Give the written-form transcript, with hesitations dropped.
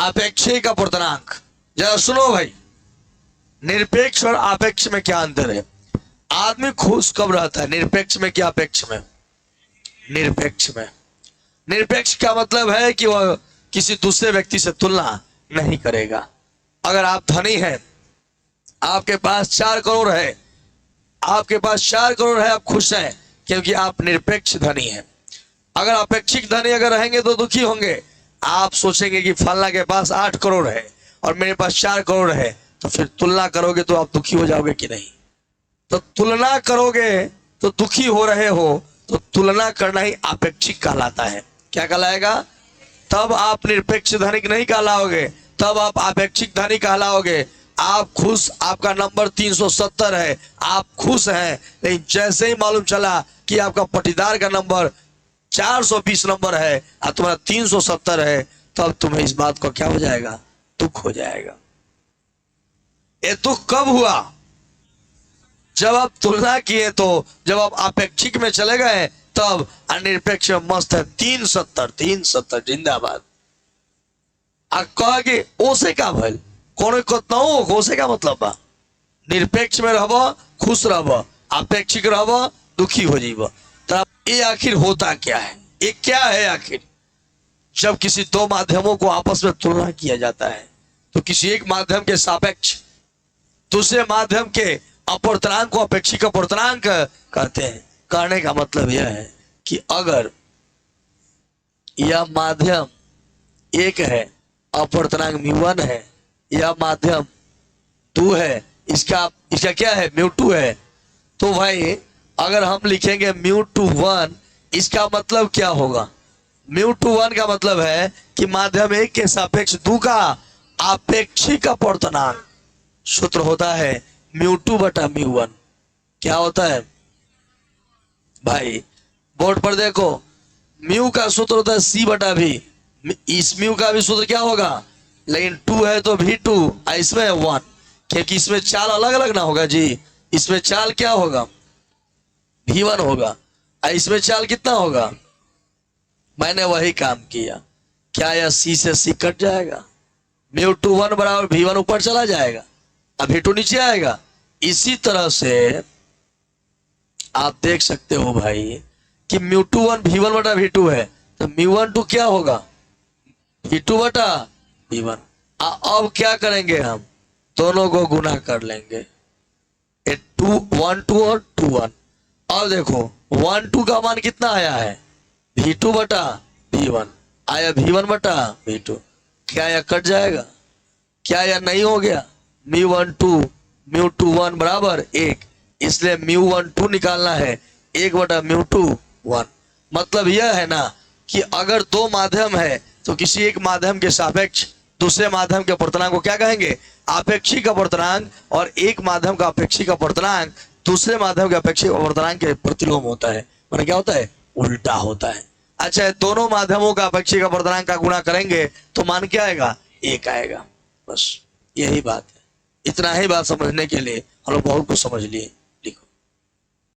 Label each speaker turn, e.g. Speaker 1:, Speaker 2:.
Speaker 1: आपेक्षिक अपूर्णांक। जरा सुनो भाई, निरपेक्ष और आपेक्ष में क्या अंतर है? आदमी खुश कब रहता है? निरपेक्ष में क्या अपेक्ष में? निरपेक्ष में। निरपेक्ष का मतलब है कि वह किसी दूसरे व्यक्ति से तुलना नहीं करेगा। अगर आप धनी हैं, आपके पास 4 करोड़ है, आपके पास 4 करोड़ है, आप खुश हैं क्योंकि आप निरपेक्ष धनी हैं। अगर अपेक्षिक धनी अगर रहेंगे तो दुखी होंगे। आप सोचेंगे कि फलना के पास 8 करोड़ है और मेरे पास 4 करोड़ है, तो फिर तुलना करोगे तो आप दुखी हो जाओगे कि नहीं? तो तुलना करोगे तो दुखी हो रहे हो, तो तुलना करना ही आपेक्षिक कहलाता है। क्या कहलाएगा? तब आप निरपेक्ष धनिक नहीं कहलाओगे, तब आप आपेक्षिक धनिक कहलाओगे। आप खुश, आपका नंबर 370 है, आप खुश हैं, लेकिन जैसे ही मालूम चला कि आपका पटीदार का नंबर 420 नंबर है और तुम्हारा 370 है, तब तुम्हें इस बात को क्या हो जाएगा? दुख हो जाएगा। ये दुख कब हुआ? जब आप तुलना किए, तो जब आप आपेक्षिक में चले गए तब। अनिरपेक्ष मस्त है 370 जिंदाबाद। आप कहा कि ओसे का भल कौन कतना ओसे का मतलब बा? निरपेक्ष में रहब खुश रहब, आपेक्षिक रहब दुखी हो जीब। तब ये आखिर होता क्या है? ये क्या है आखिर? जब किसी दो माध्यमों को आपस में तुलना किया जाता है तो किसी एक माध्यम के सापेक्ष दूसरे माध्यम के अपूर्णांक को अपेक्षिक अपूर्णांक कहते हैं। कहने का मतलब यह है कि अगर यह माध्यम एक है, अपूर्णांक μ1 है, यह माध्यम 2 है, इसका क्या है? μ2 है। तो भाई अगर हम लिखेंगे μ2 1, इसका मतलब क्या होगा? μ2 1 का मतलब है कि माध्यम एक के सापेक्ष 2 का आपेक्षिक अपूर्णांक। सूत्र होता है μ2 बटा μ1। क्या होता है भाई? बोर्ड पर देखो, म्यू का सूत्र होता है C बटा V। इस म्यू का भी सूत्र क्या होगा? लेकिन 2 है तो V2, इसमें 1, क्योंकि इसमें चाल अलग अलग ना होगा जी। इसमें चाल क्या होगा? V1 होगा, इसमें चाल कितना होगा? मैंने वही काम किया। क्या यह C से C कट जाएगा? μ2 1 बराबर V1 ऊपर चला जाएगा, अब V2 नीचे आएगा। इसी तरह से आप देख सकते हो भाई कि μ2 1 V1 बटा V2 है, तो μ1 2 क्या होगा? V2 बटा V1। अब क्या करेंगे? हम दोनों को गुना कर लेंगे, 1 2 और 2 1। अब देखो 1 2 का मान कितना आया है? V2 बटा V1 आया, V1 बटा V2। क्या यह कट जाएगा? क्या यह नहीं हो गया? μ1 2 μ2 1 बराबर 1, इसलिए μ1 2 निकालना है, 1 बटा μ2 1। मतलब यह है ना कि अगर दो माध्यम है तो किसी एक माध्यम के सापेक्ष दूसरे माध्यम के अपूर्णांक को क्या कहेंगे? आपेक्षिक अपूर्णांक। और एक माध्यम का अपेक्षिक अपूर्णांक दूसरे माध्यम के अपेक्षिक अपूर्णांक के प्रतिलोम होता है। माने क्या होता है? उल्टा होता है। अच्छा, दोनों माध्यमों का अपेक्षिक अपूर्णांक का गुणा करेंगे तो मान क्या आएगा? 1 आएगा। बस यही बात है। इतना ही बात समझने के लिए हम लोग बहुत कुछ समझ लिए।